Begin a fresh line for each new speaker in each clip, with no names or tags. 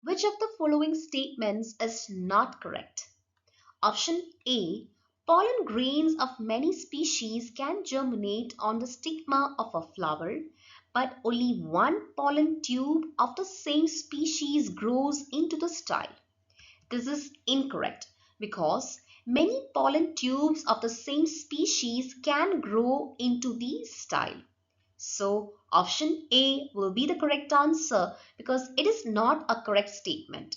Which of the following statements is not correct? Option A. Pollen grains of many species can germinate on the stigma of a flower, but only one pollen tube of the same species grows into the style. This is incorrect because many pollen tubes of the same species can grow into the style. So option A will be the correct answer because it is not a correct statement.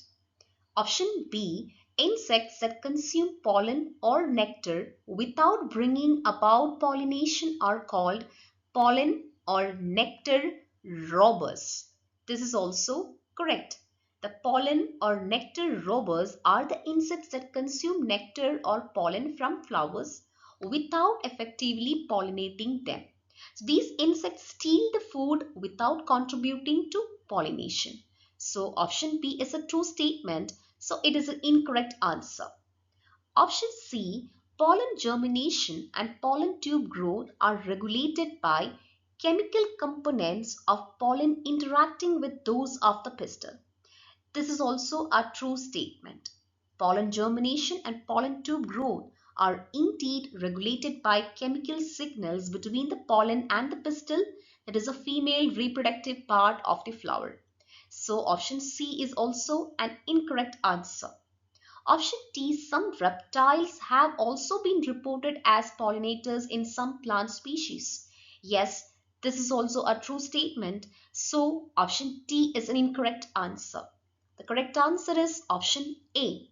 Option B, insects that consume pollen or nectar without bringing about pollination are called pollen or nectar robbers. This is also correct. The pollen or nectar robbers are the insects that consume nectar or pollen from flowers without effectively pollinating them. So these insects steal the food without contributing to pollination. So option B is a true statement, so it is an incorrect answer. Option C, pollen germination and pollen tube growth are regulated by chemical components of pollen interacting with those of the pistil. This is also a true statement. Pollen germination and pollen tube growth are indeed regulated by chemical signals between the pollen and the pistil, that is a female reproductive part of the flower. So option C is also an incorrect answer. Option D, some reptiles have also been reported as pollinators in some plant species. Yes, this is also a true statement. So option D is an incorrect answer. The correct answer is option A.